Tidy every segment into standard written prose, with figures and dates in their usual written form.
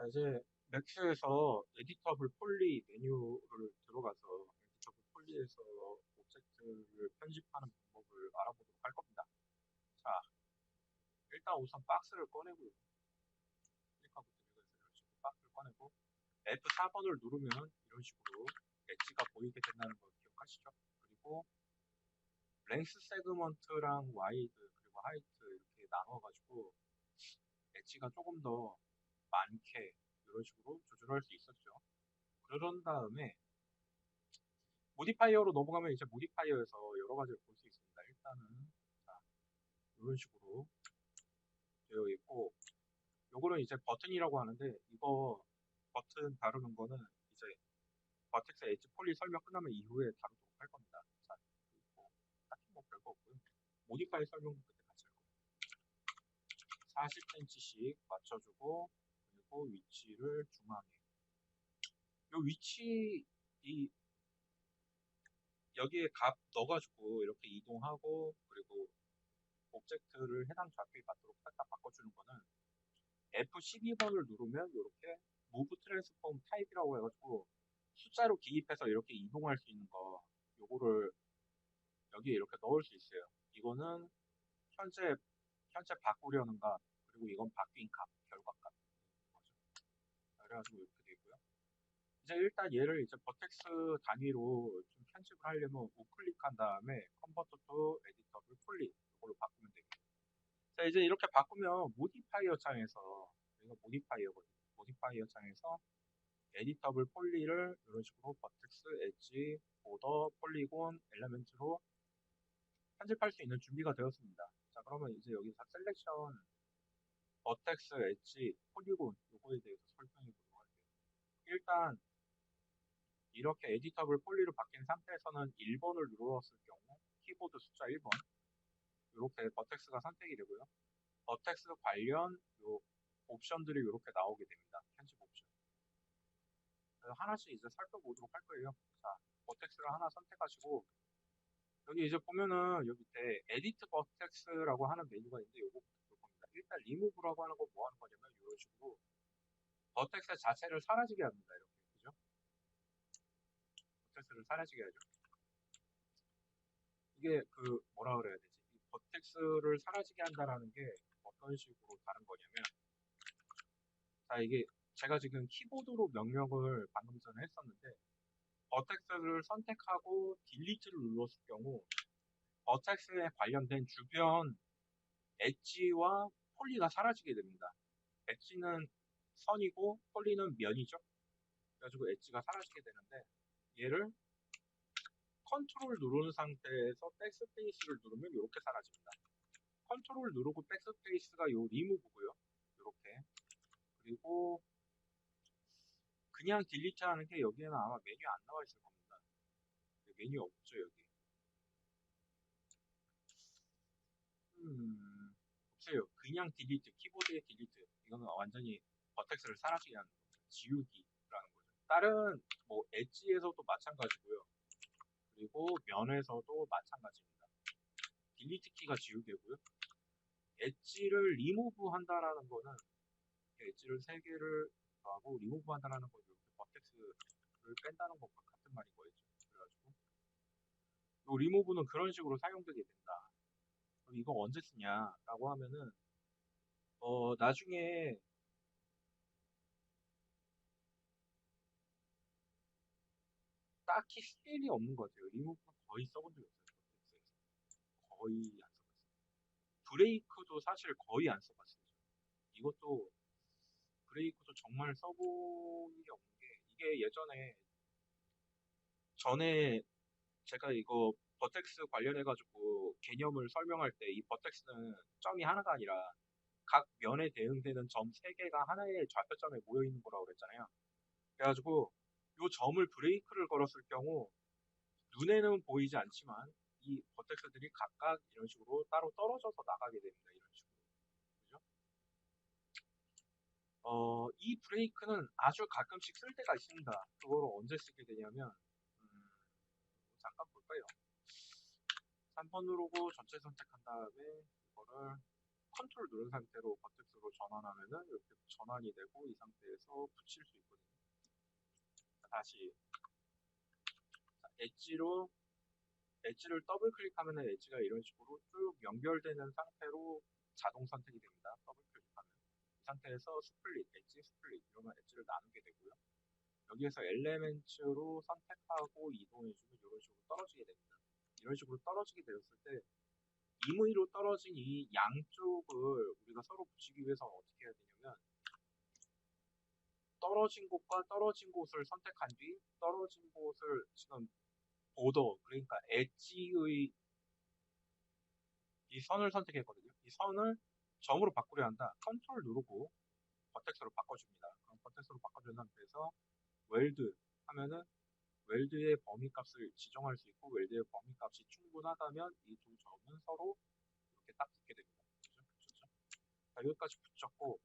자, 이제 맥스에서 에디터블 폴리 메뉴를 들어가서 에디터블 폴리에서 오브젝트를 편집하는 방법을 알아보도록 할 겁니다. 자, 일단 우선 박스를 꺼내고요. 클릭하고 들어가서 이런 식으로 박스를 꺼내고 F4번을 누르면 이런 식으로 엣지가 보이게 된다는 걸 기억하시죠? 그리고 랭스 세그먼트랑 와이드 그리고 하이트 이렇게 나눠가지고 엣지가 조금 더 많게 이런 식으로 조절할 수 있었죠. 그런 다음에 모디파이어로 넘어가면 이제 모디파이어에서 여러 가지를 볼 수 있습니다. 일단은 자, 이런 식으로 되어 있고 요거는 이제 버튼이라고 하는데 이거 버튼 다루는 거는 이제 버텍스 엣지 폴리 설명 끝나면 이후에 다루도록 할 겁니다. 자, 그리고 딱히 뭐 별거 없고요. 모디파이 설명도 그때 같이 할 거예요. 40cm씩 맞춰주고 그리고 위치를 중앙에 요 위치 이 여기에 값 넣어가지고 이렇게 이동하고 그리고 오브젝트를 해당 좌표에 맞도록 살짝 바꿔주는 거는 F12번을 누르면 이렇게 Move Transform Type이라고 해가지고 숫자로 기입해서 이렇게 이동할 수 있는 거 요거를 여기에 이렇게 넣을 수 있어요. 이거는 현재 바꾸려는 값 그리고 이건 바뀐 값 결과값 거죠. 그래가지고 이렇게 되고요. 이제 일단 얘를 이제 버텍스 단위로 좀 편집을 하려면 우클릭한 다음에 컨버터 투 에디터블 폴리 이걸로 바꾸면 됩니다. 자, 이제 이렇게 바꾸면 모디파이어 창에서 이거 모디파이어거든요. 모디파이어 창에서 에디터블 폴리를 이런 식으로 버텍스, 엣지, 보더, 폴리곤, 엘리멘트로 편집할 수 있는 준비가 되었습니다. 자, 그러면 이제 여기서 셀렉션, 버텍스, 엣지, 폴리곤 요거에 대해서 설명해 보도록 할게요. 일단 이렇게 에디터블 폴리로 바뀐 상태에서는 1번을 눌렀을 경우 키보드 숫자 1번 이렇게 버텍스가 선택이 되고요. 버텍스 관련 요 옵션들이 이렇게 나오게 됩니다. 편집 옵션. 그래서 하나씩 이제 살펴보도록 할 거예요. 자, 버텍스를 하나 선택하시고 여기 이제 보면은 여기 밑에 에디트 버텍스라고 하는 메뉴가 있는데 요거부터 볼 겁니다. 일단 리무브라고 하는 건 뭐 하는 거냐면 이런 식으로 버텍스 자체를 사라지게 합니다. 이렇게 그죠? 버텍스를 사라지게 하죠. 이게 그 뭐라 그래야 되지? 이 버텍스를 사라지게 한다라는 게 어떤 식으로 다른 거냐면 자 이게 제가 지금 키보드로 명령을 방금 전에 했었는데 버텍스를 선택하고 딜리트를 눌렀을 경우 버텍스에 관련된 주변 엣지와 폴리가 사라지게 됩니다. 엣지는 선이고 폴리는 면이죠. 그래가지고 엣지가 사라지게 되는데 얘를 컨트롤 누르는 상태에서 백스페이스를 누르면 이렇게 사라집니다. 컨트롤 누르고 백스페이스가 요 리무브고요. 이렇게 그리고 그냥 딜리트 하는 게 여기에는 아마 메뉴 안 나와 있을 겁니다. 메뉴 없죠 여기. 없어요. 그냥 딜리트, 키보드의 딜리트. 이거는 완전히 버텍스를 사라지게 하는 겁니다. 지우기라는 거죠. 다른 뭐 엣지에서도 마찬가지고요. 그리고 면에서도 마찬가지입니다. 딜리트 키가 지우개고요. 엣지를 리무브 한다라는 거는 엣지를 3개를 하고 리무브 한다라는 건 이렇게 버텍스를 뺀다는 것과 같은 말인 거겠죠. 그래가지고 이 리무브는 그런 식으로 사용되게 된다. 그럼 이거 언제 쓰냐라고 하면은 나중에 딱히 쓸 일이 없는 것 같아요. 리무브는 거의 써본 적이 없어요. 버텍스에서 거의 안 써봤어요. 브레이크도 사실 거의 안 써봤어요. 이것도 브레이크도 정말 써본 게 없는 게 이게 예전에 전에 제가 이거 버텍스 관련해가지고 개념을 설명할 때 이 버텍스는 점이 하나가 아니라 각 면에 대응되는 점 3개가 하나의 좌표점에 모여 있는 거라고 그랬잖아요. 그래가지고 이 점을 브레이크를 걸었을 경우 눈에는 보이지 않지만 이 버텍스들이 각각 이런 식으로 따로 떨어져서 나가게 됩니다. 이런 식으로. 그죠? 이 브레이크는 아주 가끔씩 쓸 때가 있습니다. 그거를 언제 쓰게 되냐면, 잠깐 볼까요? 3번 누르고 전체 선택한 다음에 이거를 컨트롤 누른 상태로 버텍스로 전환하면은 이렇게 전환이 되고 이 상태에서 붙일 수 있거든요. 자, 다시 엣지를 더블 클릭하면 엣지가 이런 식으로 쭉 연결되는 상태로 자동 선택이 됩니다. 더블 클릭하면 이 상태에서 엣지 스플릿 이러면 엣지를 나누게 되고요. 여기에서 엘레멘츠로 선택하고 이동해주면 이런 식으로 떨어지게 됩니다. 이런 식으로 떨어지게 되었을 때 임의로 떨어진 이 양쪽을 우리가 서로 붙이기 위해서 어떻게 해야 되냐면 떨어진 곳과 떨어진 곳을 선택한 뒤 떨어진 곳을 지금 보더 그러니까 엣지의 이 선을 선택했거든요. 이 선을 점으로 바꾸려 한다. 컨트롤 누르고 버텍스로 바꿔줍니다. 그럼 버텍스로 바꿔준 상태에서 웰드 하면은 웰드의 범위 값을 지정할 수 있고 웰드의 범위 값이 충분하다면 이 두 점은 서로 이렇게 딱 붙게 됩니다. 그렇죠? 자, 여기까지 붙였고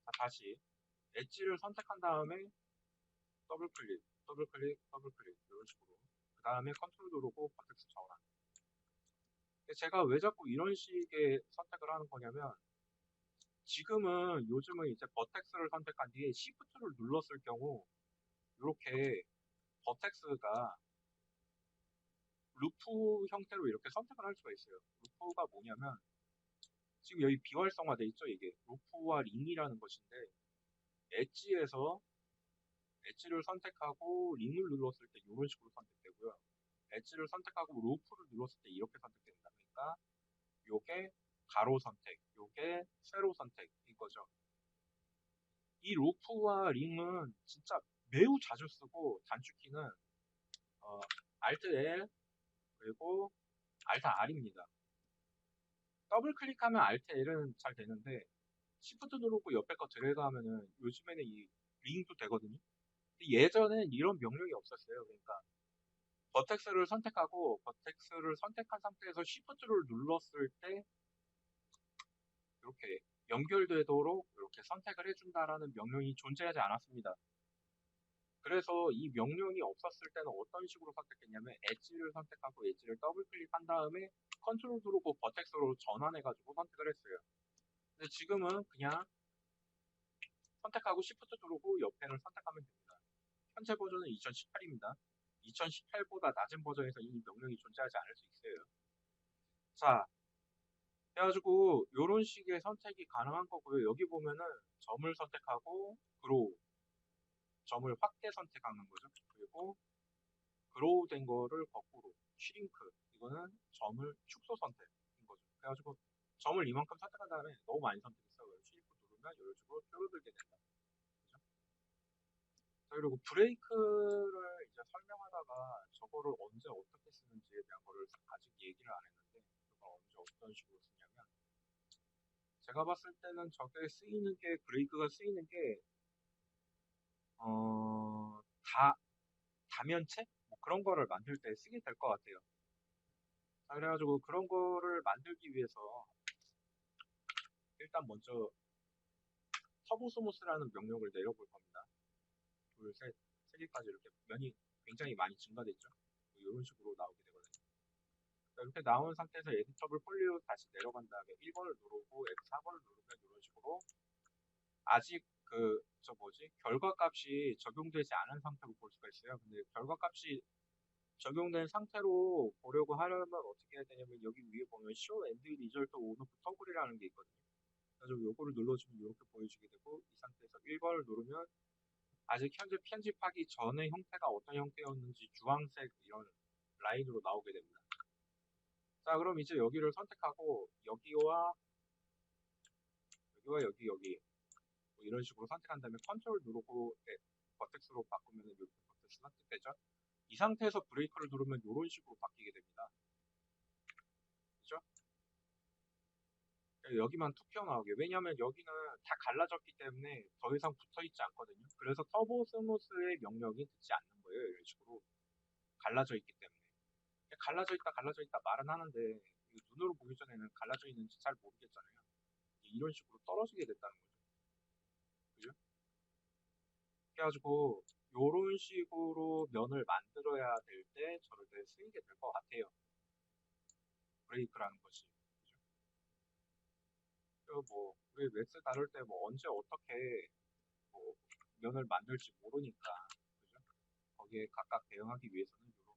자, 다시 엣지를 선택한 다음에 더블 클릭, 더블 클릭, 더블 클릭 이런 식으로 그 다음에 컨트롤 누르고 버텍스 전환. 제가 왜 자꾸 이런 식의 선택을 하는 거냐면 요즘은 이제 버텍스를 선택한 뒤에 시프트를 눌렀을 경우 이렇게 버텍스가 루프 형태로 이렇게 선택을 할 수가 있어요. 루프가 뭐냐면 지금 여기 비활성화돼 있죠. 이게 루프와 링이라는 것인데 엣지에서 엣지를 선택하고 링을 눌렀을 때 이런 식으로 선택되고요. 엣지를 선택하고 루프를 눌렀을 때 이렇게 선택된다. 그러니까 요게 가로 선택, 요게 세로 선택인 거죠. 이 루프와 링은 진짜 매우 자주 쓰고 단축키는 Alt L 그리고 Alt R입니다. 더블 클릭하면 Alt L은 잘 되는데 Shift 누르고 옆에 거 드래그 하면은 요즘에는 이 링도 되거든요. 예전엔 이런 명령이 없었어요. 그러니까 버텍스를 선택하고 버텍스를 선택한 상태에서 Shift를 눌렀을 때 이렇게 연결되도록 이렇게 선택을 해준다라는 명령이 존재하지 않았습니다. 그래서 이 명령이 없었을 때는 어떤 식으로 선택했냐면 엣지를 선택하고 엣지를 더블 클릭한 다음에 컨트롤 누르고 버텍스로 전환해가지고 선택을 했어요. 근데 지금은 그냥 선택하고 시프트 누르고 옆에를 선택하면 됩니다. 현재 버전은 2018입니다. 2018보다 낮은 버전에서 이 명령이 존재하지 않을 수 있어요. 자, 그래가지고 이런 식의 선택이 가능한 거고요. 여기 보면은 점을 선택하고 그로우, 점을 확대 선택하는 거죠. 그리고 그로우 된 거를 거꾸로 슈링크, 이거는 점을 축소 선택인 거죠. 그래가지고 점을 이만큼 선택한 다음에 너무 많이 선택했어. 슈링크 누르면 이런 식으로 줄어들게 된다. 그죠? 자, 그리고 브레이크를 이제 설명하다가 저거를 언제 어떻게 쓰는지에 대한 거를 아직 얘기를 안 했는데 그걸 언제 어떤 식으로 쓰냐면 제가 봤을 때는 저게 쓰이는 게 브레이크가 쓰이는 게 어, 다면체? 뭐 그런 거를 만들 때 쓰게 될 것 같아요. 자, 그래가지고 그런 거를 만들기 위해서 일단 먼저 터보 스무스라는 명령을 내려볼 겁니다. 둘, 셋, 세 개까지 이렇게 면이 굉장히 많이 증가됐죠. 뭐 이런 식으로 나오게 되거든요. 자, 이렇게 나온 상태에서 에디터블 폴리오 다시 내려간 다음에 1번을 누르고 F4번을 누르면 이런 식으로 아직 결과값이 적용되지 않은 상태로 볼 수가 있어요. 근데 결과값이 적용된 상태로 보려고 하려면 어떻게 해야 되냐면 여기 위에 보면 Show End Result On Toggle이라는 게 있거든요. 그래서 요거를 눌러주면 이렇게 보여주게 되고 이 상태에서 1번을 누르면 아직 현재 편집하기 전의 형태가 어떤 형태였는지 주황색 이런 라인으로 나오게 됩니다. 자, 그럼 이제 여기를 선택하고 여기와 여기 뭐 이런 식으로 선택한 다음에 컨트롤 누르고 버텍스로 바꾸면 이렇게 버텍스 선택되죠. 이 상태에서 브레이크를 누르면 이런 식으로 바뀌게 됩니다. 그죠? 여기만 툭 튀어나오게. 왜냐하면 여기는 다 갈라졌기 때문에 더 이상 붙어있지 않거든요. 그래서 터보 스무스의 명령이 듣지 않는 거예요. 이런 식으로 갈라져 있기 때문에. 갈라져 있다 말은 하는데 눈으로 보기 전에는 갈라져 있는지 잘 모르겠잖아요. 이런 식으로 떨어지게 됐다는 거죠. 그죠? 그래가지고 이런 식으로 면을 만들어야 될 때 저럴 때 쓰이게 될 것 같아요. 브레이크라는 것이. 그죠? 그죠? 뭐 우리 맥스 다룰 때 뭐 언제 어떻게 뭐 면을 만들지 모르니까 그죠? 거기에 각각 대응하기 위해서는 이런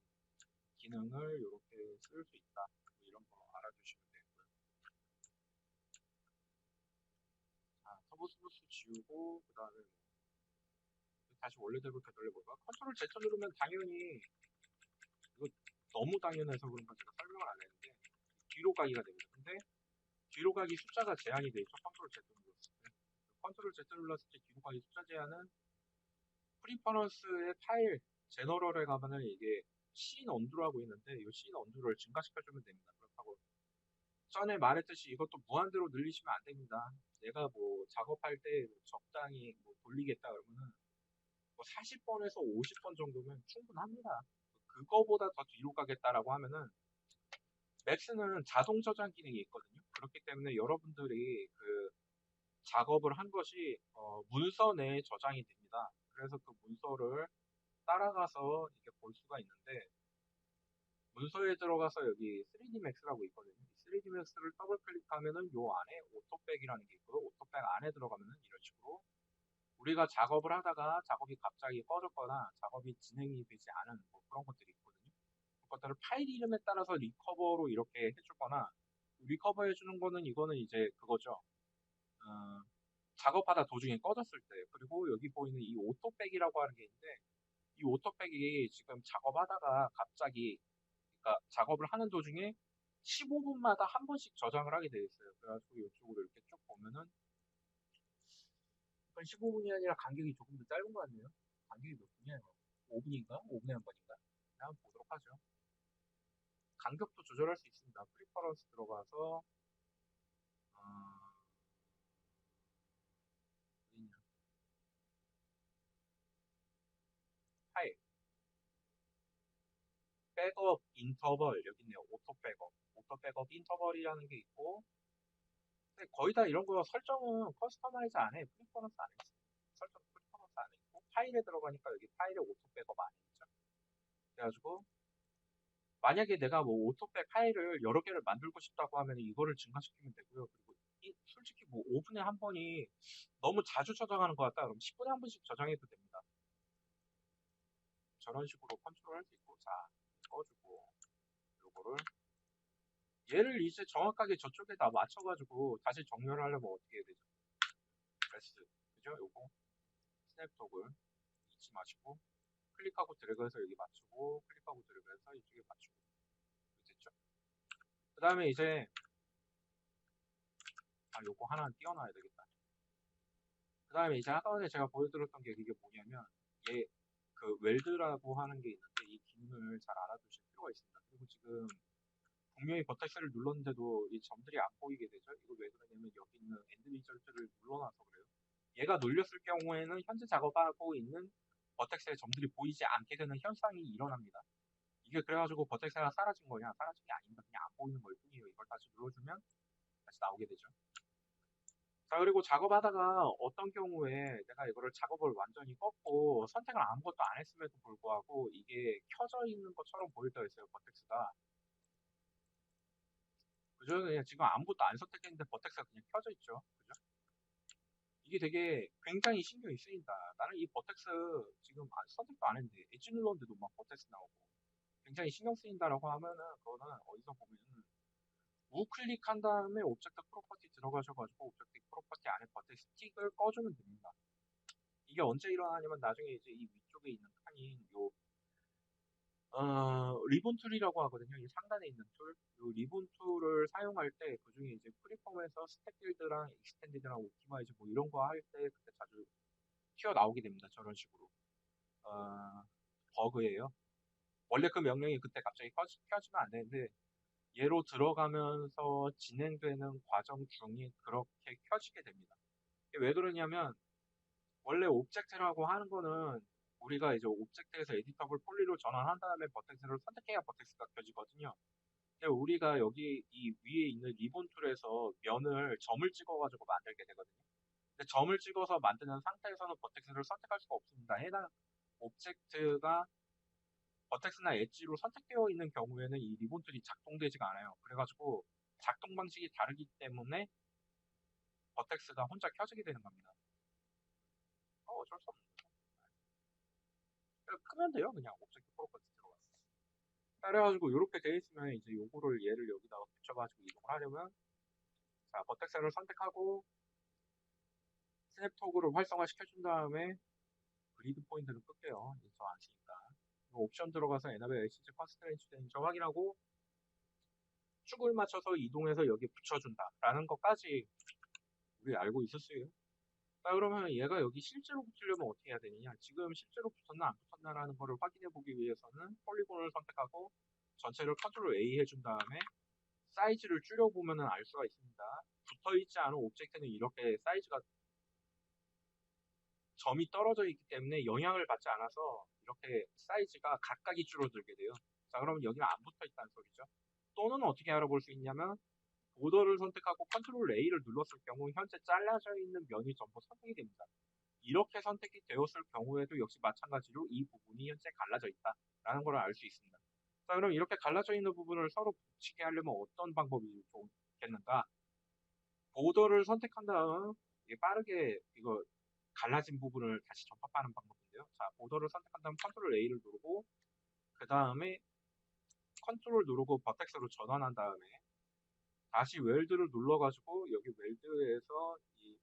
기능을 이렇게 쓸 수 있다. 뭐 이런 거 알아두시면 되고요. 자, 터보 스무스 지우고 그다음에 다시 원래대로 되돌려볼까? 컨트롤 Z 누르면 당연히 이거 너무 당연해서 그런가 제가 설명을 안 했는데 뒤로 가기가 됩니다. 근데 뒤로 가기 숫자가 제한이 돼 있죠. 컨트롤 Z 눌렀을 때. 컨트롤 Z 눌렀을 때 뒤로 가기 숫자 제한은 프리퍼런스의 파일 제너럴에 가면은 이게 씬 언두라고 있는데 이 씬 언두를 증가시켜주면 됩니다. 그렇다고 전에 말했듯이 이것도 무한대로 늘리시면 안 됩니다. 내가 뭐 작업할 때 적당히 뭐 돌리겠다 그러면은 뭐 40번에서 50번 정도면 충분합니다. 그거보다 더 뒤로 가겠다라고 하면은 맥스는 자동 저장 기능이 있거든요. 그렇기 때문에 여러분들이 그 작업을 한 것이 문서 내에 저장이 됩니다. 그래서 그 문서를 따라가서 이렇게 볼 수가 있는데 문서에 들어가서 여기 3D Max라고 있거든요. 3D Max를 더블 클릭하면은 요 안에 오토백이라는 게 있고요. 오토백 안에 들어가면은 이런 식으로 우리가 작업을 하다가 작업이 갑자기 꺼졌거나 작업이 진행이 되지 않은 뭐 그런 것들이 있거든요. 그것들을 파일 이름에 따라서 리커버로 이렇게 해주거나 리커버 해주는 거는 이거는 이제 그거죠. 어, 작업하다 도중에 꺼졌을 때 그리고 여기 보이는 이 오토백이라고 하는 게 있는데 이 오토백이 지금 작업하다가 갑자기 그러니까 작업을 하는 도중에 15분마다 한 번씩 저장을 하게 되어 있어요. 그래가지고 이쪽으로 이렇게 쭉 보면은 15분이 아니라 간격이 조금 더 짧은 것 같네요. 간격이 몇 분이야 이거? 5분인가? 5분에 한 번인가? 한번 보도록 하죠. 간격도 조절할 수 있습니다. 프리퍼런스 들어가서 어디냐? 파일 백업 인터벌 여기 있네요. 오토 백업 인터벌이라는 게 있고 근데 거의 다 이런 거 설정은 커스터마이즈 안 해. 프리퍼런스 안 해. 설정 프리퍼런스 안 했고 파일에 들어가니까 여기 파일에 오토 백업 안 했죠. 그래가지고 만약에 내가 뭐 오토백 파일을 여러 개를 만들고 싶다고 하면 이거를 증가시키면 되고요. 그리고 솔직히 뭐 5분에 한 번이 너무 자주 저장하는 것 같다. 그럼 10분에 한 번씩 저장해도 됩니다. 저런 식으로 컨트롤 할 수 있고 자 꺼주고 요거를 얘를 이제 정확하게 저쪽에다 맞춰가지고 다시 정렬을 하려면 어떻게 해야 되죠? 레스 그죠? 요거 스냅독을 잊지 마시고 클릭하고 드래그해서 여기 맞추고 클릭하고 드래그해서 이쪽에 맞추고 됐죠? 그 다음에 이제 요거 하나 띄워놔야 되겠다. 그 다음에 이제 아까 전에 제가 보여드렸던 게 이게 뭐냐면 얘 그 웰드라고 하는 게 있는데 이 기능을 잘 알아두실 필요가 있습니다. 그리고 지금 분명히 버튼을 눌렀는데도 이 점들이 안 보이게 되죠. 이거 왜 그러냐면 여기 있는 엔드 리절트를 눌러놔서 그래요. 얘가 눌렸을 경우에는 현재 작업하고 있는 버텍스의 점들이 보이지 않게 되는 현상이 일어납니다. 이게 그래가지고 버텍스가 사라진 거냐? 사라진 게 아닙니다. 그냥 안 보이는 걸 뿐이에요. 이걸 다시 눌러주면 다시 나오게 되죠. 자, 그리고 작업하다가 어떤 경우에 내가 이거를 작업을 완전히 껐고 선택을 아무것도 안 했음에도 불구하고 이게 켜져 있는 것처럼 보일 때가 있어요, 버텍스가. 그죠? 그냥 지금 아무것도 안 선택했는데 버텍스가 그냥 켜져 있죠. 그죠? 이게 되게 굉장히 신경이 쓰인다. 나는 이 버텍스 지금 선택도 안 했는데 엣지 눌렀는데도 막 버텍스 나오고 굉장히 신경 쓰인다라고 하면은 그거는 어디서 보면은 우클릭한 다음에 오브젝트 프로퍼티 들어가셔가지고 오브젝트 프로퍼티 안에 버텍 스틱을 꺼주면 됩니다. 이게 언제 일어나냐면 나중에 이제 이 위쪽에 있는 칸인 요 리본 툴이라고 하거든요. 이 상단에 있는 툴. 요 리본 툴을 사용할 때 그중에 이제 프리폼에서 스택 빌드랑 익스텐디드랑 옵티마이즈 뭐 이런 거 할 때 그때 자주 튀어나오게 됩니다. 저런 식으로. 어, 버그예요. 원래 그 명령이 그때 갑자기 켜지면 안 되는데 얘로 들어가면서 진행되는 과정 중에 그렇게 켜지게 됩니다. 왜 그러냐면 원래 오브젝트라고 하는 거는 우리가 이제 오브젝트에서 에디터블 폴리로 전환한 다음에 버텍스를 선택해야 버텍스가 켜지거든요. 근데 우리가 여기 이 위에 있는 리본 툴에서 면을 점을 찍어가지고 만들게 되거든요. 근데 점을 찍어서 만드는 상태에서는 버텍스를 선택할 수가 없습니다. 해당 오브젝트가 버텍스나 엣지로 선택되어 있는 경우에는 이 리본 툴이 작동되지가 않아요. 그래가지고 작동 방식이 다르기 때문에 버텍스가 혼자 켜지게 되는 겁니다. 어쩔 수 없는 거죠. 크면 돼요. 그냥 옵젝트 프로퍼티 들어가서. 그래가지고 이렇게 돼 있으면 이제 요거를 얘를 여기다가 붙여가지고 이동을 하려면 자 버텍스를 선택하고 스냅톡으로 활성화 시켜준 다음에 그리드 포인트를 끌게요. 저 안 쓰니까. 옵션 들어가서 에나벨 HG 컨스트레인트 되는지 확인하고 축을 맞춰서 이동해서 여기 붙여준다라는 것까지 우리 알고 있었어요. 자 그러면 얘가 여기 실제로 붙으려면 어떻게 해야 되느냐? 지금 실제로 붙었나 안 붙었나라는 거를 확인해 보기 위해서는 폴리곤을 선택하고 전체를 컨트롤 A 해준 다음에 사이즈를 줄여보면 알 수가 있습니다. 붙어있지 않은 오브젝트는 이렇게 사이즈가 점이 떨어져 있기 때문에 영향을 받지 않아서 이렇게 사이즈가 각각이 줄어들게 돼요. 자 그러면 여기는 안 붙어있다는 소리죠. 또는 어떻게 알아볼 수 있냐면 보더를 선택하고 컨트롤 A를 눌렀을 경우 현재 잘라져 있는 면이 전부 선택이 됩니다. 이렇게 선택이 되었을 경우에도 역시 마찬가지로 이 부분이 현재 갈라져 있다라는 걸 알 수 있습니다. 자 그럼 이렇게 갈라져 있는 부분을 서로 붙이게 하려면 어떤 방법이 좋겠는가? 보더를 선택한 다음 빠르게 이거 갈라진 부분을 다시 접합하는 방법인데요. 자 보더를 선택한 다음 컨트롤 A를 누르고 그 다음에 컨트롤 누르고 버텍스로 전환한 다음에 다시 웰드를 눌러가지고 여기 웰드에서 이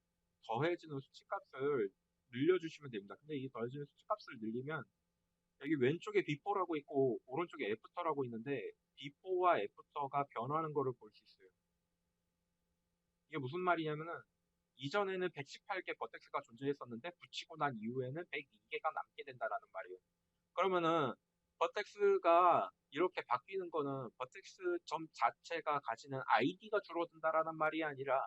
더해지는 수치값을 늘려주시면 됩니다. 근데 이 더해지는 수치값을 늘리면 여기 왼쪽에 비포라고 있고 오른쪽에 애프터라고 있는데 비포와 애프터가 변하는 거를 볼 수 있어요. 이게 무슨 말이냐면은 이전에는 118개 버텍스가 존재했었는데 붙이고 난 이후에는 102개가 남게 된다라는 말이에요. 그러면은 버텍스가 이렇게 바뀌는 거는 버텍스 점 자체가 가지는 아이디가 줄어든다라는 말이 아니라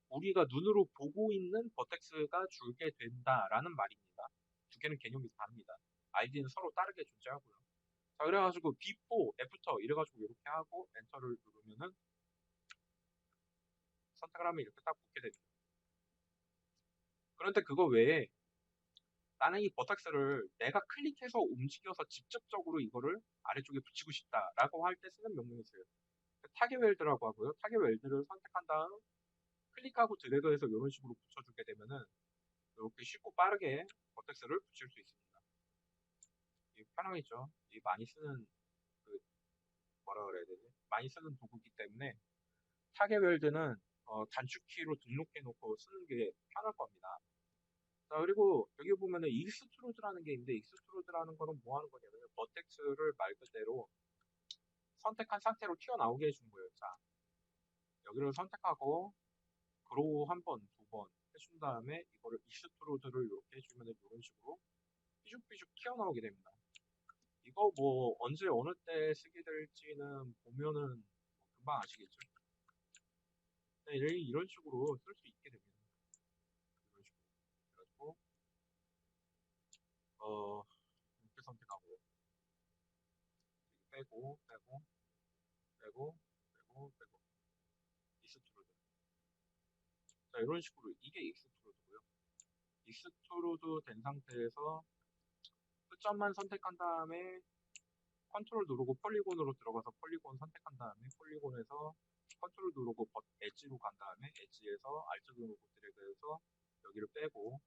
우리가 눈으로 보고 있는 버텍스가 줄게 된다라는 말입니다. 두 개는 개념이 다릅니다. 아이디는 서로 다르게 존재하고요. 자, 그래가지고 before, after 이래가지고 이렇게 하고 엔터를 누르면은 선택을 하면 이렇게 딱 붙게 됩니다. 그런데 그거 외에 나는 이 버텍스를 내가 클릭해서 움직여서 직접적으로 이거를 아래쪽에 붙이고 싶다라고 할 때 쓰는 명령이 있어요. 타겟 웰드라고 하고요. 타겟 웰드를 선택한 다음 클릭하고 드래그해서 이런 식으로 붙여주게 되면은 이렇게 쉽고 빠르게 버텍스를 붙일 수 있습니다. 이 편하겠죠. 이 많이 쓰는 그 뭐라 그래야 되지? 많이 쓰는 도구이기 때문에 타겟 웰드는 단축키로 등록해 놓고 쓰는 게 편할 겁니다. 자, 그리고 여기 보면은 익스트루드라는 게 있는데 익스트루드라는 거는 뭐 하는 거냐면 버텍스를 말 그대로 선택한 상태로 튀어나오게 해주는 거예요. 자, 여기를 선택하고 그로우 한 번, 두 번 해준 다음에 이거를 익스트루드를 이렇게 해주면 이런 식으로 삐죽삐죽 튀어나오게 됩니다. 이거 뭐 언제 어느 때 쓰게 될지는 보면은 금방 아시겠죠. 네, 이런 식으로 쓸 수 있게 됩니다. 이런 식으로. 그래가지고 이렇게 선택하고 빼고 빼고 빼고 빼고 빼고 익스트루드. 자 이런 식으로 이게 익스트루드고요. 익스트루드 된 상태에서 끝점만 선택한 다음에 컨트롤 누르고 폴리곤으로 들어가서 폴리곤 선택한 다음에 폴리곤에서 컨트롤 누르고 엣지로 간 다음에 엣지에서 알트 누르고 드래그해서 여기를 빼고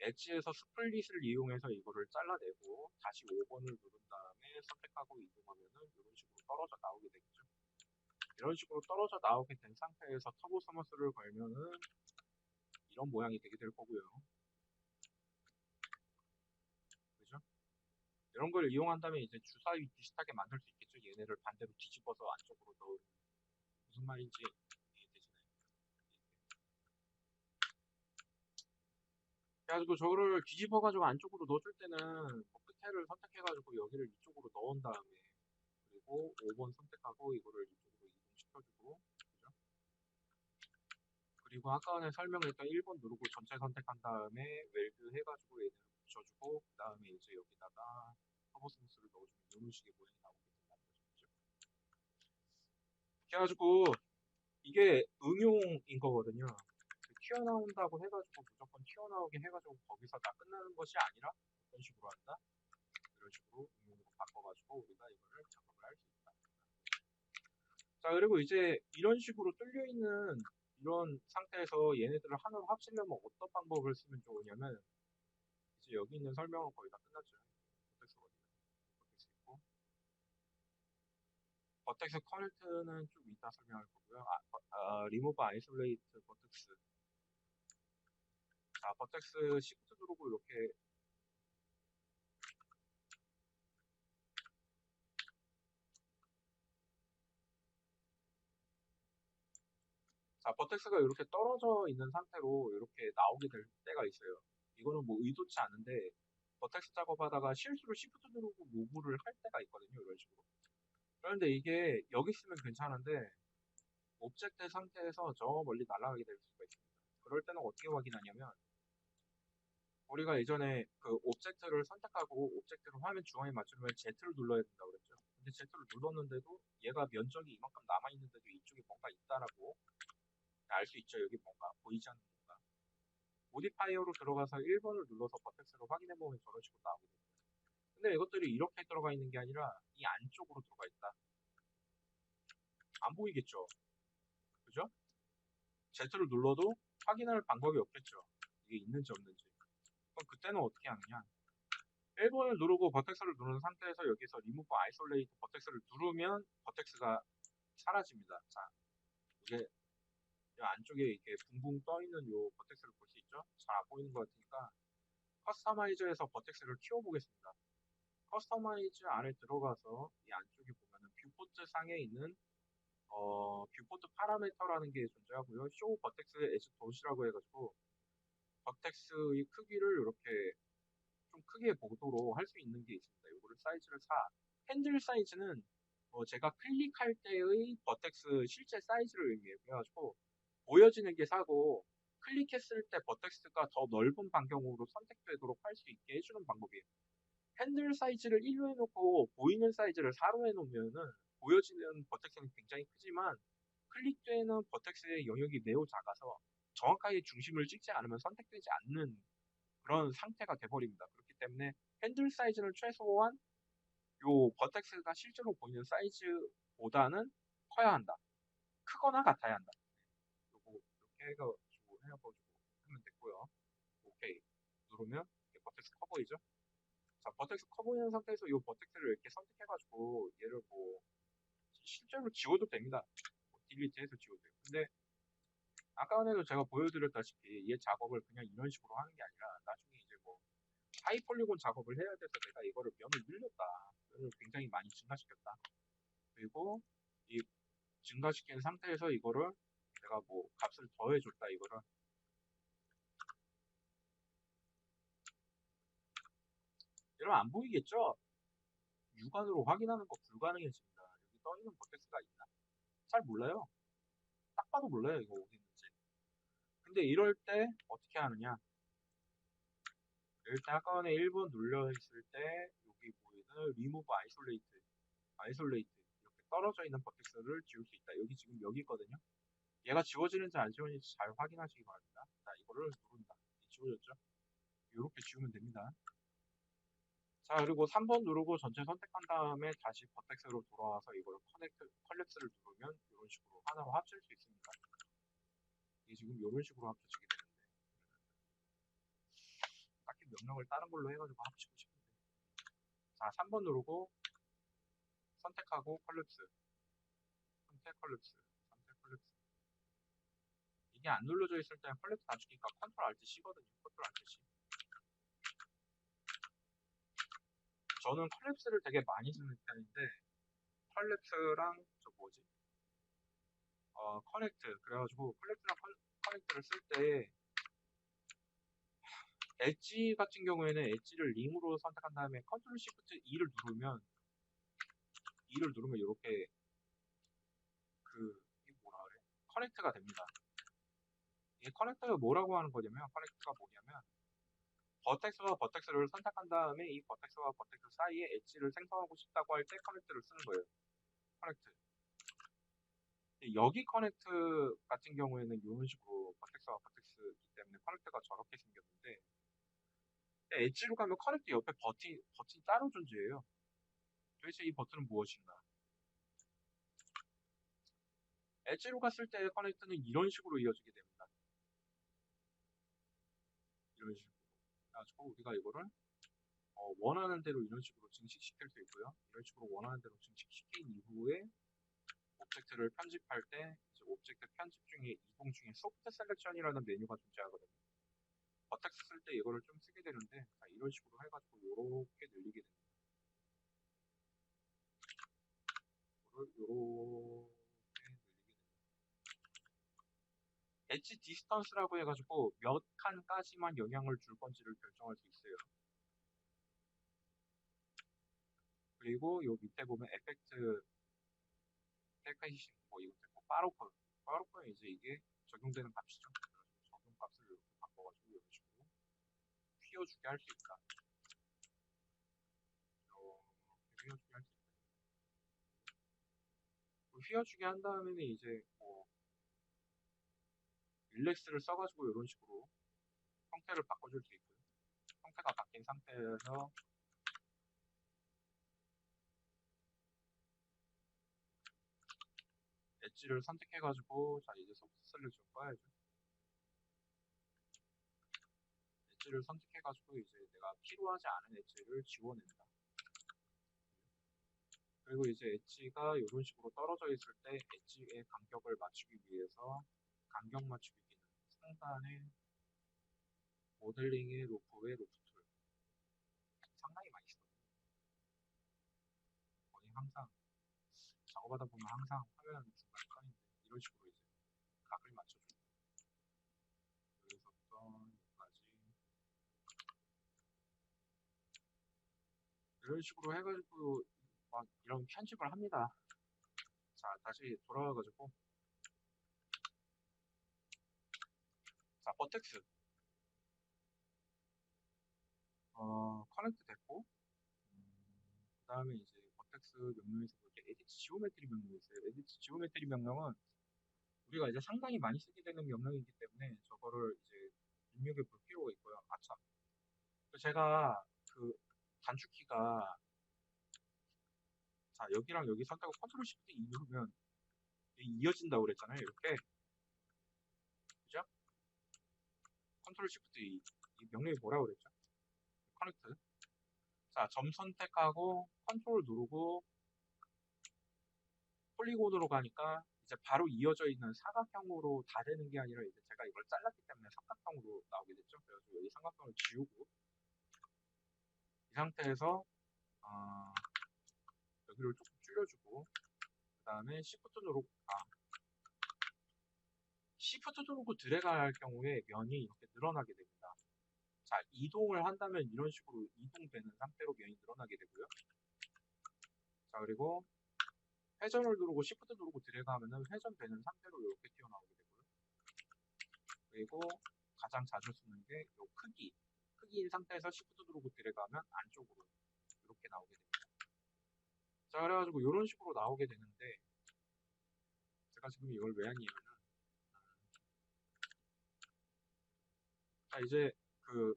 엣지에서 스플릿을 이용해서 이거를 잘라내고 다시 5번을 누른 다음에 선택하고 이동하면은 이런 식으로 떨어져 나오게 되겠죠. 이런 식으로 떨어져 나오게 된 상태에서 터보 서머스를 걸면은 이런 모양이 되게 될 거고요. 그죠? 이런 걸 이용한다면 이제 주사위 비슷하게 만들 수 있겠죠. 얘네를 반대로 뒤집어서 안쪽으로 넣으면 무슨 말인지 이해되시나요? 그래가지고 저거를 뒤집어가지고 안쪽으로 넣어줄 때는 뭐 끝에를 선택해가지고 여기를 이쪽으로 넣은 다음에 그리고 5번 선택하고 이거를 이쪽으로 이동시켜주고 그죠? 그리고 아까 전에 설명했던 1번 누르고 전체 선택한 다음에 웰드 해가지고 얘네를 붙여주고 그 다음에 이제 여기다가 터보 스무스를 넣어주면 이런 식의 모양이 나오게 된다는 거죠. 그래가지고 이게 응용인 거거든요. 튀어나온다고 해가지고 무조건 튀어나오게 해가지고 거기서 다 끝나는 것이 아니라 어떤 식으로 한다? 이런 식으로 응용으로 바꿔가지고 우리가 이거를 작업을 할 수 있다. 자 그리고 이제 이런 식으로 뚫려 있는 이런 상태에서 얘네들을 하나로 합치려면 어떤 방법을 쓰면 좋으냐면 이제 여기 있는 설명은 거의 다 끝났죠. 버텍스 있고 버텍스 커넥트는 좀 이따 설명할 거고요. 리무브 아이솔레이트 버텍스. 자, 버텍스 시프트 누르고 이렇게 자, 버텍스가 이렇게 떨어져 있는 상태로 이렇게 나오게 될 때가 있어요. 이거는 뭐 의도치 않은데 버텍스 작업하다가 실수로 시프트 누르고 무브를 할 때가 있거든요. 이런 식으로. 그런데 이게 여기 있으면 괜찮은데 오브젝트 상태에서 저 멀리 날아가게 될 수가 있습니다. 그럴 때는 어떻게 확인하냐면 우리가 예전에 그 오브젝트를 선택하고 오브젝트를 화면 중앙에 맞추려면 Z를 눌러야 된다고 그랬죠. 근데 Z를 눌렀는데도 얘가 면적이 이만큼 남아있는데도 이쪽에 뭔가 있다라고 알 수 있죠. 여기 뭔가 보이지 않는 뭔가. 모디파이어로 들어가서 1번을 눌러서 버텍스를 확인해보면 저런 식으로 나오거든요. 근데 이것들이 이렇게 들어가 있는 게 아니라 이 안쪽으로 들어가 있다. 안 보이겠죠? 그죠? Z를 눌러도 확인할 방법이 없겠죠. 이게 있는지 없는지. 그럼 그때는 어떻게 하느냐? 1번을 누르고 버텍스를 누른 상태에서 여기서 리무브 아이솔레이트 버텍스를 누르면 버텍스가 사라집니다. 자, 이게 이 안쪽에 이렇게 붕붕 떠 있는 요 버텍스를 볼 수 있죠? 잘 안 보이는 것 같으니까 커스터마이저에서 버텍스를 키워보겠습니다. 커스터마이즈 안에 들어가서 이 안쪽에 보면은 뷰포트 상에 있는 뷰포트 파라미터라는 게 존재하고요. 쇼 버텍스 에즈 돗이라고 해가지고 버텍스의 크기를 이렇게 좀 크게 보도록 할 수 있는 게 있습니다. 이거를 사이즈를 핸들 사이즈는 제가 클릭할 때의 버텍스 실제 사이즈를 의미해가지고 보여지는 게 4고 클릭했을 때 버텍스가 더 넓은 반경으로 선택되도록 할 수 있게 해주는 방법이에요. 핸들 사이즈를 1로 해놓고 보이는 사이즈를 4로 해놓으면은 보여지는 버텍스는 굉장히 크지만 클릭되는 버텍스의 영역이 매우 작아서 정확하게 중심을 찍지 않으면 선택되지 않는 그런 상태가 돼버립니다. 그렇기 때문에 핸들 사이즈는 최소한 요 버텍스가 실제로 보이는 사이즈보다는 커야 한다. 크거나 같아야 한다. 요거 이렇게 해가지고 해가지고 하면 됐고요. 오케이 누르면 버텍스 커 보이죠? 자, 버텍스 커 보이는 상태에서 이 버텍스를 이렇게 선택해가지고 얘를 뭐 실제로 지워도 됩니다. 뭐 딜리트해서 지워도 돼요. 근데 아까 전에도 제가 보여드렸다시피 얘 작업을 그냥 이런 식으로 하는 게 아니라 나중에 이제 뭐 하이 폴리곤 작업을 해야 돼서 내가 이거를 면을 늘렸다. 면을 굉장히 많이 증가시켰다. 그리고 이 증가시킨 상태에서 이거를 내가 뭐 값을 더해줬다. 이거를 여러분 안 보이겠죠? 육안으로 확인하는 거 불가능해집니다. 여기 떠있는 버텍스가 있나? 잘 몰라요. 딱 봐도 몰라요. 이거 어디 있는지. 근데 이럴 때 어떻게 하느냐? 일단 아까 전에 1번 눌려있을 때 여기 보이는 리무브 아이솔레이트 이렇게 떨어져 있는 버텍스를 지울 수 있다. 여기 지금 여기 있거든요. 얘가 지워지는지 안 지워지는지 잘 확인하시기 바랍니다. 자, 이거를 누른다. 지워졌죠? 이렇게 지우면 됩니다. 자, 그리고 3번 누르고 전체 선택한 다음에 다시 버텍스로 돌아와서 이걸 컬렉스를 누르면 이런 식으로 하나로 합칠 수 있습니다. 이게 지금 이런 식으로 합쳐지게 되는데 딱히 명령을 다른 걸로 해가지고 합치고 싶은데 자, 3번 누르고 선택하고 선택 컬렉스 이게 안 눌러져 있을 때는 컬렉스 낮추기가 컨트롤 알트 C거든요. 컨트롤 알트 C 저는 컬렉스를 되게 많이 쓰는 편인데 컬렉스랑 저 뭐지? 커넥트 그래가지고 컬렉스랑 커넥트를 쓸 때 엣지 같은 경우에는 엣지를 링으로 선택한 다음에 컨트롤 시프트 E를 누르면 이렇게 이게 뭐라 그래? 커넥트가 됩니다. 이게 커넥터가 뭐라고 하는 거냐면 커넥트가 뭐냐면 버텍스와 버텍스를 선택한 다음에 이 버텍스와 버텍스 사이에 엣지를 생성하고 싶다고 할 때 커넥트를 쓰는 거예요. 커넥트. 여기 커넥트 같은 경우에는 이런 식으로 버텍스와 버텍스이기 때문에 커넥트가 저렇게 생겼는데 엣지로 가면 커넥트 옆에 버튼이 따로 존재해요. 도대체 이 버튼은 무엇인가? 엣지로 갔을 때 커넥트는 이런 식으로 이어지게 됩니다. 이런 식으로. 그래가지고 우리가 이거를 원하는 대로 이런 식으로 증식시킬 수 있고요. 이런 식으로 원하는 대로 증식시킨 이후에 오브젝트를 편집할 때 이제 오브젝트 편집 중에 이동 중에 소프트 셀렉션이라는 메뉴가 존재하거든요. 버텍스 쓸 때 이거를 좀 쓰게 되는데 자, 이런 식으로 해가지고 이렇게 늘리게 됩니다. 이거를 이렇게 늘리게 됩니다. 엣지 디스턴스라고 해가지고 몇 칸까지만 영향을 줄 건지를 결정할 수 있어요. 그리고 요 밑에 보면 에펙트 텔카이싱 뭐 이것도 있고 파로퍼는 이제 이게 적용되는 값이죠. 적용 값을 이렇게 바꿔가지고 이런 식으로 휘어주게 할 수 있다. 이렇게 휘어주게 할 수 있다. 휘어주게 한 다음에는 이제 뭐 릴렉스를 써가지고 이런 식으로 형태를 바꿔줄 수 있고요. 형태가 바뀐 상태에서 엣지를 선택해가지고 자 이제 소프트 셀렉션 꺼야죠. 엣지를 선택해가지고 이제 내가 필요하지 않은 엣지를 지워낸다. 그리고 이제 엣지가 이런 식으로 떨어져 있을 때 엣지의 간격을 맞추기 위해서 간격 맞추기 기능 상단에 모델링의 로프의 로프 툴 상당히 많이 쓰거든요. 거의 항상 작업하다 보면 항상 화면 중간에 떠있는데 이런 식으로 이제 각을 맞춰줍니다. 여기서부터 여기까지 이런 식으로 해가지고 막 이런 편집을 합니다. 자 다시 돌아와가지고 자 버텍스 커넥트 됐고 그 다음에 이제 버텍스 명령에서 이렇게 에디트 지오메트리 명령이 있어요. 에디트 지오메트리 명령은 우리가 이제 상당히 많이 쓰게 되는 명령이기 때문에 저거를 이제 입력해 볼 필요가 있고요. 아참 제가 그 단축키가 자 여기랑 여기 선택하고 컨트롤 시프트 E 누르면 이어진다고 그랬잖아요. 이렇게 그죠? 컨트롤 시프트 E 이 명령이 뭐라고 그랬죠? 커넥트 자 점 선택하고 컨트롤 누르고 폴리곤으로 가니까 이제 바로 이어져 있는 사각형으로 다 되는 게 아니라 이제 제가 이걸 잘랐기 때문에 삼각형으로 나오게 됐죠. 그래서 여기 삼각형을 지우고 이 상태에서 어, 여기를 조금 줄여주고 그 다음에 시프트 누르고 드래그 할 경우에 면이 이렇게 늘어나게 됩니다. 자 이동을 한다면 이런 식으로 이동되는 상태로 면이 늘어나게 되고요. 자 그리고 회전을 누르고 시프트 누르고 드래그 하면은 회전되는 상태로 이렇게 튀어나오게 되고요. 그리고 가장 자주 쓰는 게 이 크기인 상태에서 시프트 누르고 드래그하면 안쪽으로 이렇게 나오게 됩니다. 자 그래가지고 이런 식으로 나오게 되는데 제가 지금 이걸 왜 하냐면은 자 이제 그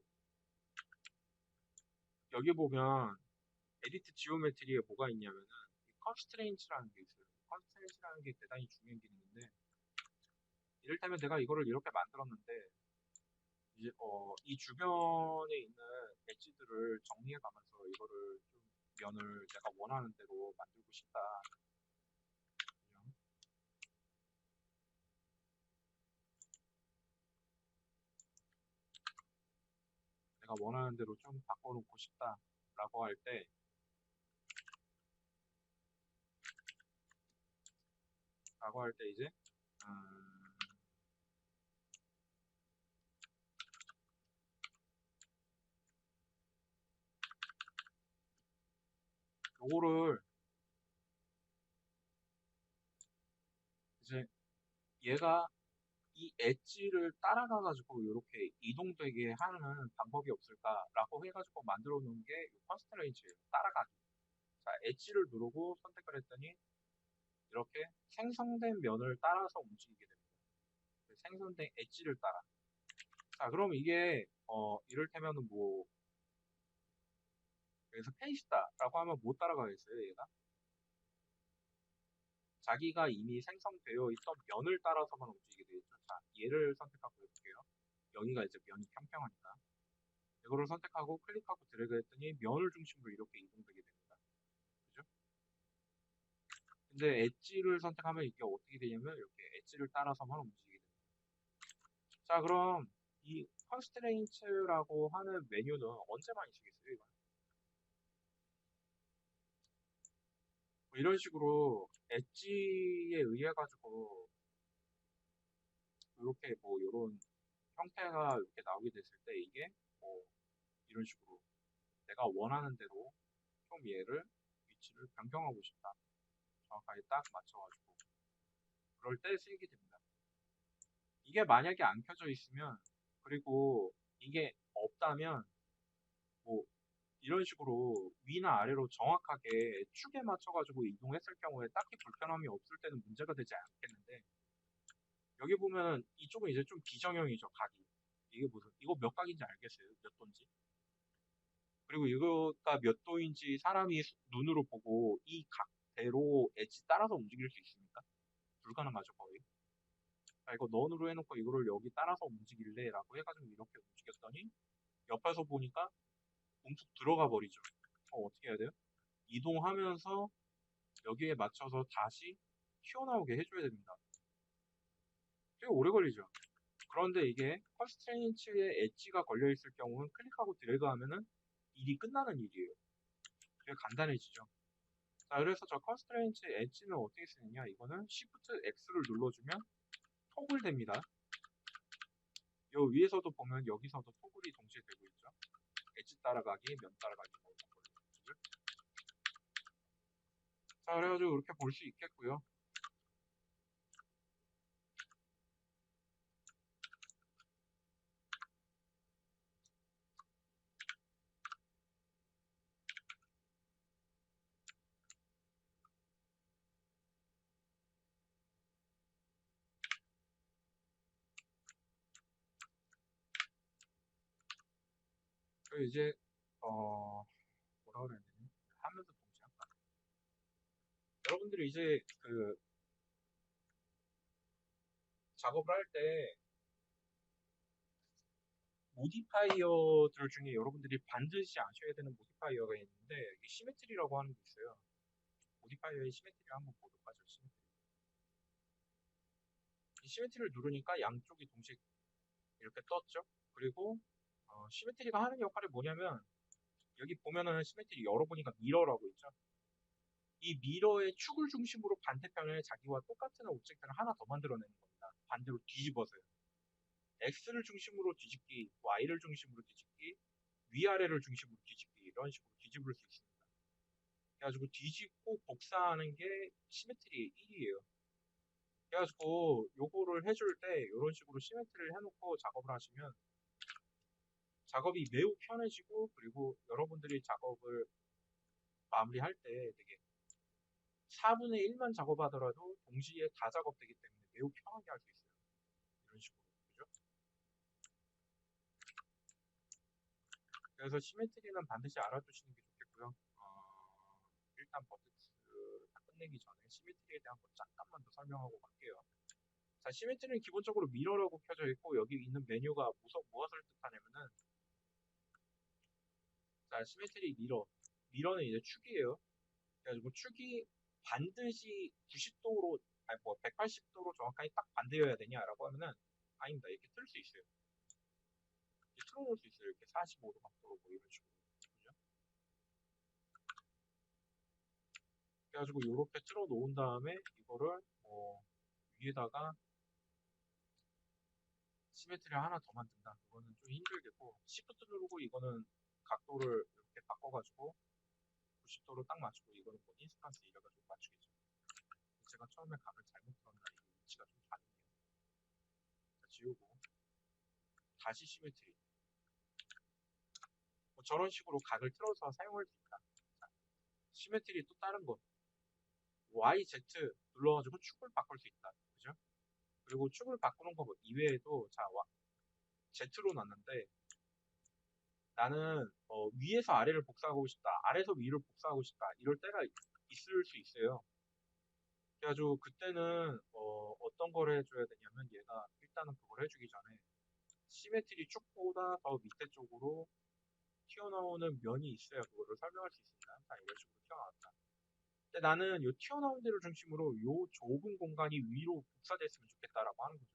여기 보면 에디트 지오메트리에 뭐가 있냐면은 컨스트레인츠라는 게 있어요. 컨스트레인츠라는 게 대단히 중요한 기능인데 이를테면 내가 이거를 이렇게 만들었는데 이제 이 주변에 있는 엣지들을 정리해가면서 이거를 좀 면을 내가 원하는 대로 만들고 싶다. 그냥 내가 원하는 대로 좀 바꿔놓고 싶다라고 할 때, 이제 음, 요거를 이제 얘가 이 엣지를 따라가가지고 이렇게 이동되게 하는 방법이 없을까라고 해가지고 만들어 놓은 게 컨스트레인츠예요. 따라가기. 자, 엣지를 누르고 선택을 했더니 이렇게 생성된 면을 따라서 움직이게 됩니다. 생성된 엣지를 따라. 자, 그럼 이게 이를테면은 뭐 여기서 페이스다라고 하면 못 따라가겠어요, 얘가? 자기가 이미 생성되어 있던 면을 따라서만 움직이게 되겠죠. 자, 얘를 선택하고 해볼게요. 여기가 이제 면이 평평하니까. 이거를 선택하고 클릭하고 드래그 했더니 면을 중심으로 이렇게 이동되게 됩니다. 그죠? 근데 엣지를 선택하면 이게 어떻게 되냐면 이렇게 엣지를 따라서만 움직이게 됩니다. 자, 그럼 이 컨스트레인츠라고 하는 메뉴는 언제 많이 쓰겠어요, 이건? 뭐 이런 식으로 엣지에 의해 가지고 이렇게 뭐 이런 형태가 이렇게 나오게 됐을 때 이게 뭐 이런 식으로 내가 원하는 대로 좀 얘를 위치를 변경하고 싶다. 정확하게 딱 맞춰가지고 그럴 때 쓰이게 됩니다. 이게 만약에 안 켜져 있으면 그리고 이게 없다면 뭐 이런 식으로 위나 아래로 정확하게 축에 맞춰가지고 이동했을 경우에 딱히 불편함이 없을 때는 문제가 되지 않겠는데 여기 보면 이쪽은 이제 좀 비정형이죠, 각이. 이게 무슨 이거 몇 각인지 알겠어요? 몇 도인지? 그리고 이거가 몇 도인지 사람이 눈으로 보고 이 각대로 엣지 따라서 움직일 수 있습니까? 불가능하죠, 거의. 자, 이거 넌으로 해놓고 이거를 여기 따라서 움직일래? 라고 해가지고 이렇게 움직였더니 옆에서 보니까 움푹 들어가 버리죠. 어떻게 해야 돼요? 이동하면서 여기에 맞춰서 다시 튀어나오게 해줘야 됩니다. 되게 오래 걸리죠. 그런데 이게 컨스트레인츠에 엣지가 걸려있을 경우는 클릭하고 드래그 하면은 일이 끝나는 일이에요. 되게 간단해지죠. 자, 그래서 저 컨스트레인츠 엣지는 어떻게 쓰느냐? 이거는 Shift X를 눌러주면 토글 됩니다. 요 위에서도 보면 여기서도 토글이 동시에 되고 있죠. 엣지 따라가기, 면 따라가기 뭐 이런 거를. 자, 그래가지고 이렇게 볼 수 있겠고요. 그리고 이제 뭐라 그래야 되냐? 하면서 동시에 한다. 여러분들이 이제 그 작업을 할 때 모디파이어들 중에 여러분들이 반드시 아셔야 되는 모디파이어가 있는데 이게 시메트리라고 하는 게 있어요. 모디파이어의 시메트리 한번 보도록 하죠. 시메트리. 이 시메트리를 누르니까 양쪽이 동시에 이렇게 떴죠. 그리고 시메트리가 하는 역할이 뭐냐면 여기 보면은 시메트리 열어보니까 미러라고 있죠. 이 미러의 축을 중심으로 반대편에 자기와 똑같은 오브젝트를 하나 더 만들어내는 겁니다. 반대로 뒤집어서요. X를 중심으로 뒤집기, Y를 중심으로 뒤집기, 위아래를 중심으로 뒤집기 이런 식으로 뒤집을 수 있습니다. 그래가지고 뒤집고 복사하는 게 시메트리 1이에요. 그래가지고 요거를 해줄 때 이런 식으로 시메트리를 해놓고 작업을 하시면 작업이 매우 편해지고 그리고 여러분들이 작업을 마무리할 때 되게 4분의 1만 작업하더라도 동시에 다 작업되기 때문에 매우 편하게 할 수 있어요. 이런 식으로. 그죠? 그래서 시메트리는 반드시 알아두시는 게 좋겠고요. 일단 버텍스 다 끝내기 전에 시메트리에 대한 것 잠깐만 더 설명하고 갈게요. 자, 시메트리는 기본적으로 미러라고 켜져 있고 여기 있는 메뉴가 무엇을 뜻하냐면은 자, 시메트리 미러. 미러는 이제 축이에요. 그래가지고 축이 반드시 90도로 아니 뭐 180도로 정확하게 딱 반대여야 되냐라고 하면은 아닙니다. 이렇게 틀 수 있어요. 이렇게 틀어놓을 수 있어요. 이렇게 45도 각도로 뭐 이런 식으로. 그죠? 그래가지고 이렇게 틀어 놓은 다음에 이거를 뭐 위에다가 시메트리 하나 더 만든다. 그거는 좀 힘들겠고 시프트 누르고 이거는 각도를 이렇게 바꿔가지고 90도로 딱 맞추고 이거는 뭐 인스턴스 이래가지고 맞추겠죠. 제가 처음에 각을 잘못 들었나 이게 위치가 좀 다르네요. 자, 지우고 다시 시메트리. 뭐 저런 식으로 각을 틀어서 사용할 수 있다. 자, 시메트리 또 다른 거 Y, Z 눌러가지고 축을 바꿀 수 있다. 그죠? 그리고 축을 바꾸는 거 이외에도 자 Z로 놨는데 나는 위에서 아래를 복사하고 싶다. 아래에서 위를 복사하고 싶다. 이럴 때가 있을 수 있어요. 그래가지고 그때는 어떤 걸 해줘야 되냐면 얘가 일단은 그걸 해주기 전에 시메트리 쭉보다 더 밑에 쪽으로 튀어나오는 면이 있어야 그거를 설명할 수 있습니다. 자, 이런 식으로 튀어나왔다. 근데 나는 요 튀어나온 데를 중심으로 요 좁은 공간이 위로 복사됐으면 좋겠다라고 하는 거죠.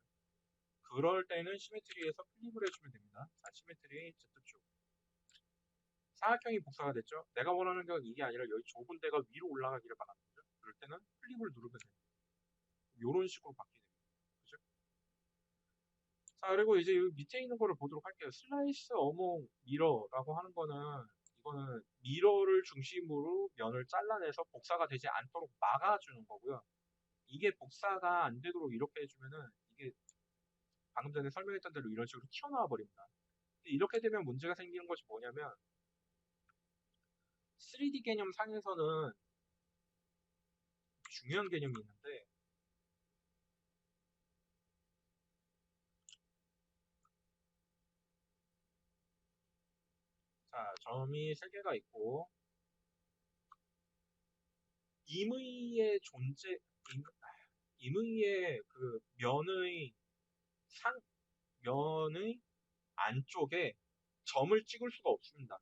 그럴 때는 시메트리에서 클릭을 해주면 됩니다. 자, 시메트리 Z축. 사각형이 복사가 됐죠? 내가 원하는 건 이게 아니라 여기 좁은 데가 위로 올라가기를 바라는 거죠. 그럴 때는 클릭을 누르면 됩니다. 이런 식으로 바뀌게 됩니다. 그죠? 자, 그리고 이제 여기 밑에 있는 거를 보도록 할게요. 슬라이스 어몽 미러라고 하는 거는 이거는 미러를 중심으로 면을 잘라내서 복사가 되지 않도록 막아주는 거고요. 이게 복사가 안 되도록 이렇게 해주면은 이게 방금 전에 설명했던 대로 이런 식으로 튀어나와 버립니다. 이렇게 되면 문제가 생기는 것이 뭐냐면 3D 개념 상에서는 중요한 개념이 있는데 자, 점이 3개가 있고 임의의 존재 임의의 그 면의 안쪽에 점을 찍을 수가 없습니다.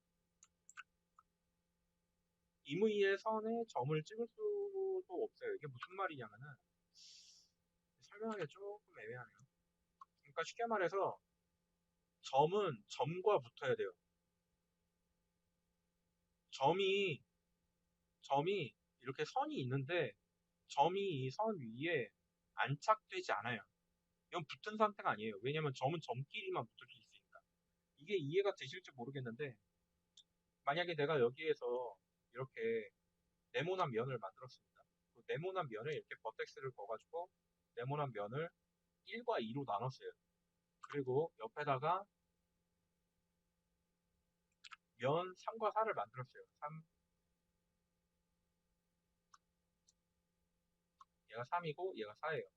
임의의 선에 점을 찍을 수도 없어요. 이게 무슨 말이냐면은 설명하기가 조금 애매하네요. 그러니까 쉽게 말해서 점은 점과 붙어야 돼요. 점이 이렇게 선이 있는데 점이 이 선 위에 안착되지 않아요. 이건 붙은 상태가 아니에요. 왜냐면 점은 점끼리만 붙을 수 있으니까. 이게 이해가 되실지 모르겠는데 만약에 내가 여기에서 이렇게 네모난 면을 만들었습니다. 그 네모난 면을 이렇게 버텍스를 그어가지고 네모난 면을 1과 2로 나눴어요. 그리고 옆에다가 면 3과 4를 만들었어요. 3, 얘가 3이고 얘가 4예요.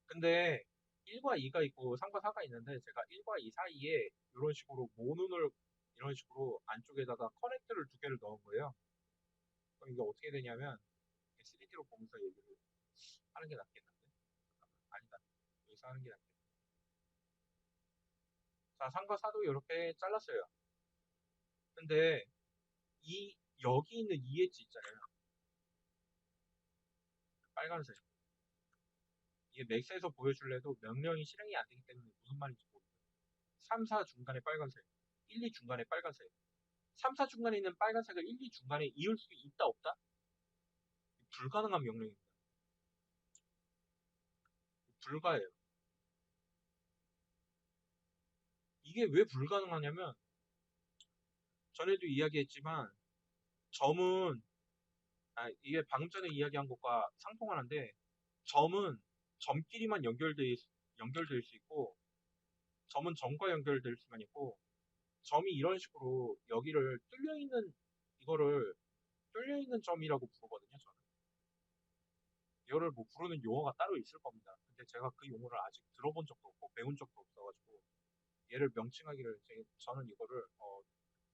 근데 1과 2가 있고 3과 4가 있는데 제가 1과 2 사이에 이런 식으로 모눈을 이런 식으로 안쪽에다가 커넥터를 2개를 넣은 거예요. 그럼 이게 어떻게 되냐면 3D로 보면서 얘기를 하는 게 낫겠는데? 아니다. 여기서 하는 게 낫겠다. 자, 3과 4도 이렇게 잘랐어요. 근데 여기 있는 이 엣지 있잖아요. 빨간색. 이게 맥스에서 보여줄래도 명령이 실행이 안 되기 때문에 무슨 말인지 모르겠어요. 3, 4 중간에 빨간색, 1, 2 중간에 빨간색. 3, 4 중간에 있는 빨간색을 1, 2 중간에 이을 수 있다 없다? 불가능한 명령입니다. 불가해요. 이게 왜 불가능하냐면 전에도 이야기했지만 점은 이게 방금 전에 이야기한 것과 상통하는데 점은 점끼리만 연결될 수 있고 점은 점과 연결될 수만 있고 점이 이런 식으로 여기를 이거를 뚫려 있는 점이라고 부르거든요. 저는 이거를 뭐 부르는 용어가 따로 있을 겁니다. 근데 제가 그 용어를 아직 들어본 적도 없고 배운 적도 없어가지고 얘를 명칭하기를 저는 이거를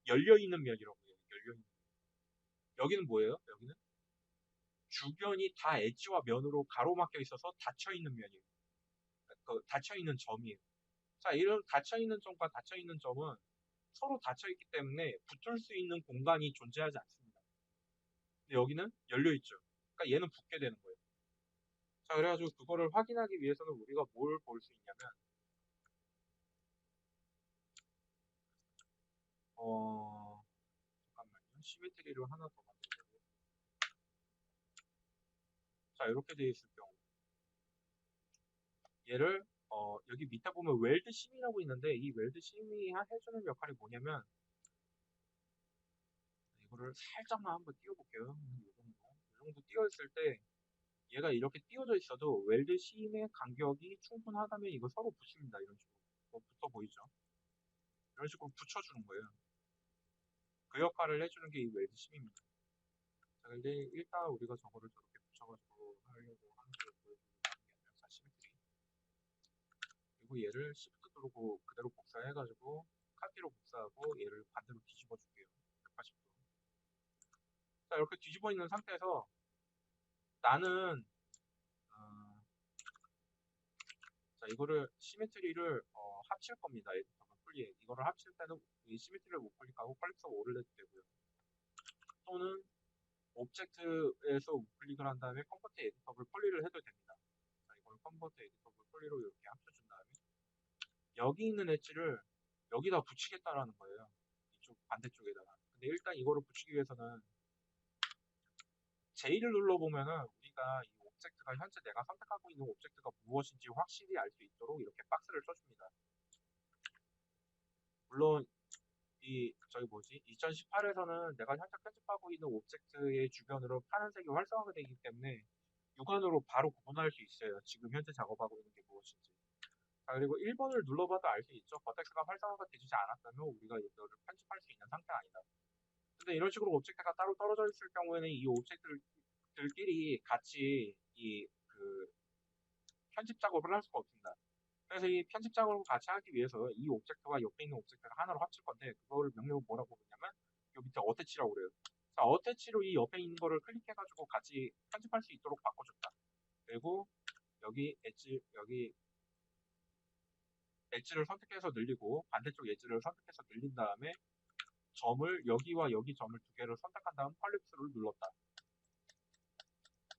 열려 있는 면이라고 해요. 열려 있는. 여기는 뭐예요? 여기는 주변이 다 엣지와 면으로 가로막혀 있어서 닫혀 있는 면이에요. 그 닫혀 있는 점이에요. 자, 이런 닫혀 있는 점과 닫혀 있는 점은 서로 닫혀 있기 때문에 붙을 수 있는 공간이 존재하지 않습니다. 근데 여기는 열려 있죠. 그러니까 얘는 붙게 되는 거예요. 자, 그래가지고 그거를 확인하기 위해서는 우리가 뭘 볼 수 있냐면, 잠깐만요. 시메트리를 하나 더 만들어보고. 자, 이렇게 되어 있을 경우. 얘를, 여기 밑에 보면 웰드 심이라고 있는데, 이 웰드 심이 해주는 역할이 뭐냐면, 이거를 살짝만 한번 띄워볼게요. 이 정도 띄워있을 때, 얘가 이렇게 띄워져 있어도 웰드 심의 간격이 충분하다면 이거 서로 붙습니다. 이런 식으로. 붙어 보이죠? 이런 식으로 붙여주는 거예요. 그 역할을 해주는 게 이 웰드 심입니다. 자, 근데 일단 우리가 저거를 저렇게 붙여가지고 하려고 하는 걸 보여주는 게 아니라 시메트리. 그리고 얘를 Shift 누르고 그대로 복사해가지고 카피로 복사하고 얘를 반대로 뒤집어 줄게요. 180도. 자, 이렇게 뒤집어 있는 상태에서 나는 자, 이거를 시메트리를 합칠 겁니다. 에디터블 풀리에 이거를 합칠 때는 이 시메트리를 못 클릭하고 컬렉터 오를 해도 되고요. 또는 오브젝트에서 우클릭을 한 다음에 컨버트 에디터블 폴리를 해도 됩니다. 자, 이걸 컨버트 에디터블 폴리로 이렇게 합쳐준 다음에 여기 있는 엣지를 여기다 붙이겠다라는 거예요. 이쪽 반대쪽에다가. 근데 일단 이거를 붙이기 위해서는 J를 눌러보면은 우리가 이 오브젝트가 현재 내가 선택하고 있는 오브젝트가 무엇인지 확실히 알 수 있도록 이렇게 박스를 쳐줍니다. 물론 저기 뭐지 2018에서는 내가 현재 편집하고 있는 오브젝트의 주변으로 파란색이 활성화가 되기 때문에 육안으로 바로 구분할 수 있어요. 지금 현재 작업하고 있는 게 무엇인지. 자, 그리고 1번을 눌러봐도 알 수 있죠. 버텍스가 활성화가 되지 않았다면 우리가 이거를 편집할 수 있는 상태가 아니다. 근데 이런 식으로 오브젝트가 따로 떨어져 있을 경우에는 이 오브젝트들끼리 같이 그 편집 작업을 할 수가 없습니다. 그래서 이 편집 작업을 같이 하기 위해서 이 오브젝트와 옆에 있는 오브젝트를 하나로 합칠 건데 그거를 명령을 뭐라고 부르냐면 이 밑에 어태치라고 그래요. 자, 어태치로 이 옆에 있는 거를 클릭해가지고 같이 편집할 수 있도록 바꿔줬다. 그리고 여기 엣지를 선택해서 늘리고 반대쪽 엣지를 선택해서 늘린 다음에 점을 여기와 여기 점을 두 개를 선택한 다음 펄립스를 눌렀다.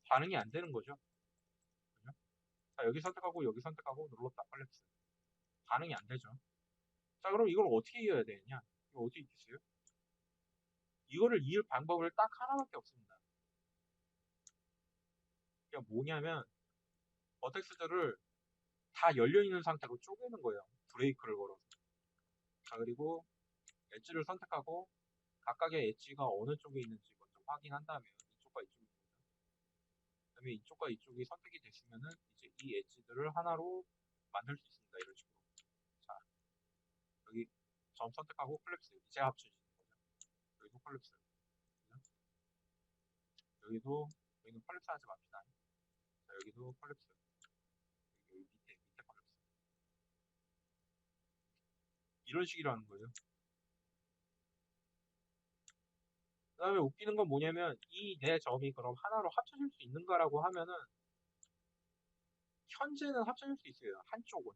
반응이 안 되는 거죠. 그죠? 자, 여기 선택하고 여기 선택하고 눌렀다. 펄립스. 반응이 안 되죠. 자, 그럼 이걸 어떻게 이어야 되느냐? 이거 어떻게 있겠어요? 이거를 이을 방법을 딱 하나밖에 없습니다. 그게 뭐냐면 버텍스들을 다 열려있는 상태로 쪼개는 거예요. 브레이크를 걸어서. 자, 그리고 엣지를 선택하고 각각의 엣지가 어느 쪽에 있는지 먼저 확인한 다음에 이쪽과 이쪽입니다. 그다음에 이쪽과 이쪽이 선택이 됐으면은 이제 이 엣지들을 하나로 만들 수 있습니다. 이런 식으로. 자, 여기 점 선택하고 플랩스 이제 합쳐지는 거죠. 여기도 플랩스. 여기는 플랩스 하지 맙시다. 자, 여기도 플랩스. 여기 밑에 플랩스. 이런 식이라는 거예요. 그 다음에 웃기는 건 뭐냐면 이 네 점이 그럼 하나로 합쳐질 수 있는가라고 하면은 현재는 합쳐질 수 있어요. 한쪽은.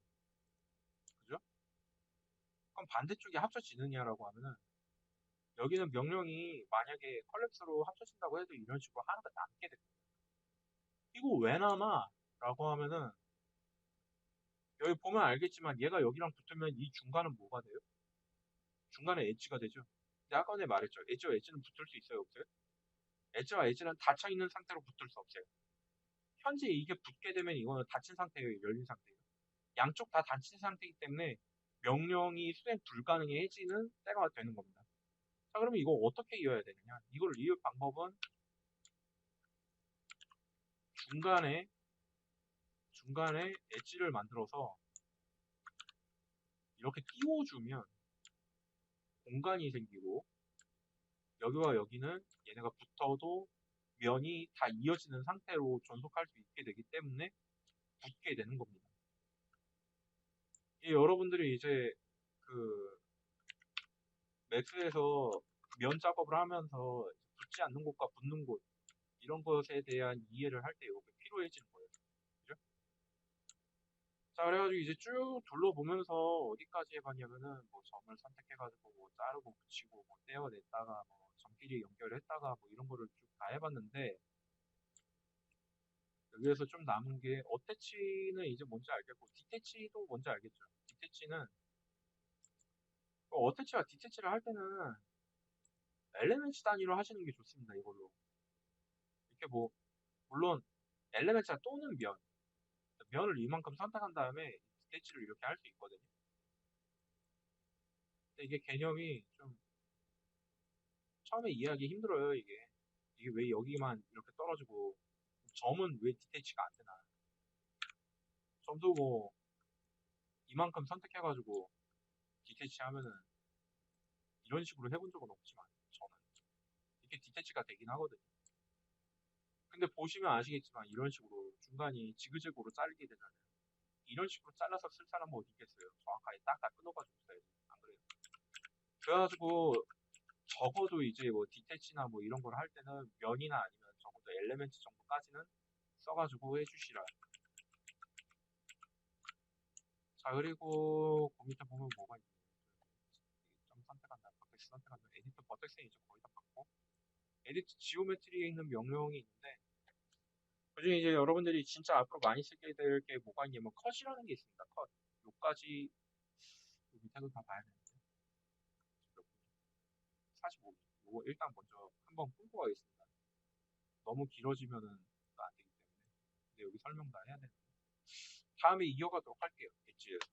그죠? 그럼 반대쪽이 합쳐지느냐라고 하면은 여기는 명령이 만약에 컬렉스로 합쳐진다고 해도 이런 식으로 하나가 남게 됩니다. 이거 왜 남아? 라고 하면은 여기 보면 알겠지만 얘가 여기랑 붙으면 이 중간은 뭐가 돼요? 중간에 엣지가 되죠. 근데 아까 전에 말했죠. 엣지와 엣지는 붙을 수 있어요? 없어요? 엣지와 엣지는 닫혀있는 상태로 붙을 수 없어요. 현재 이게 붙게 되면 이거는 닫힌 상태예요. 열린 상태예요. 양쪽 다 닫힌 상태이기 때문에 명령이 수행 불가능해지는 때가 되는 겁니다. 자, 그러면 이거 어떻게 이어야 되느냐? 이걸 이을 방법은 중간에 엣지를 만들어서 이렇게 띄워주면 공간이 생기고 여기와 여기는 얘네가 붙어도 면이 다 이어지는 상태로 전속할 수 있게 되기 때문에 붙게 되는 겁니다. 여러분들이 이제 그 맥스에서 면 작업을 하면서 붙지 않는 곳과 붙는 곳 이런 것에 대한 이해를 할 때 이게 필요해지는 거예요. 그죠? 자, 그래가지고 이제 쭉 둘러보면서 어디까지 해봤냐면은 뭐 점을 선택해가지고 뭐 자르고 붙이고 뭐 떼어냈다가 뭐 점끼리 연결했다가 뭐 이런 거를 쭉 다 해봤는데 여기에서 좀 남은 게 어태치는 이제 뭔지 알겠고 디태치도 뭔지 알겠죠. 디태치는 어태치와 디태치를 할 때는 엘레멘트 단위로 하시는 게 좋습니다. 이걸로 이렇게 뭐 물론 엘레멘트가 또는 면을 이만큼 선택한 다음에 디태치를 이렇게 할 수 있거든요. 근데 이게 개념이 좀 처음에 이해하기 힘들어요. 이게 왜 여기만 이렇게 떨어지고 점은 왜 디태치가 안 되나? 점도 뭐 이만큼 선택해가지고 디태치 하면은 이런 식으로 해본 적은 없지만 저는 이게 디태치가 되긴 하거든요. 근데 보시면 아시겠지만 이런 식으로 중간이 지그재그로 잘리게 되잖아요. 이런 식으로 잘라서 쓸 사람은 어디 있겠어요? 정확하게 딱딱 끊어가지고 써야지. 안 그래요? 그래가지고 적어도 이제 뭐 디태치나 뭐 이런 걸 할 때는 면이나 아니면 적어도 엘레멘트 정도까지는 써가지고 해주시라. 자, 그리고 그 밑에 보면 뭐가 있냐면 점 선택한다, 버텍스 선택한다, 에디트 버텍스는 이제 거의 다 봤고, 에디트 지오메트리에 있는 명령이 있는데, 그중에 이제 여러분들이 진짜 앞으로 많이 쓰게 될 게 뭐가 있냐면 컷이라는 게 있습니다. 컷. 요까지 요 밑에도 다 봐야 되는데 몇 분? 45분. 요거 일단 먼저 한번 풀고 가겠습니다. 너무 길어지면은 또 안 되기 때문에. 근데 여기 설명 다 해야 되는데 다음에 이어가도록 할게요. 엣지에서.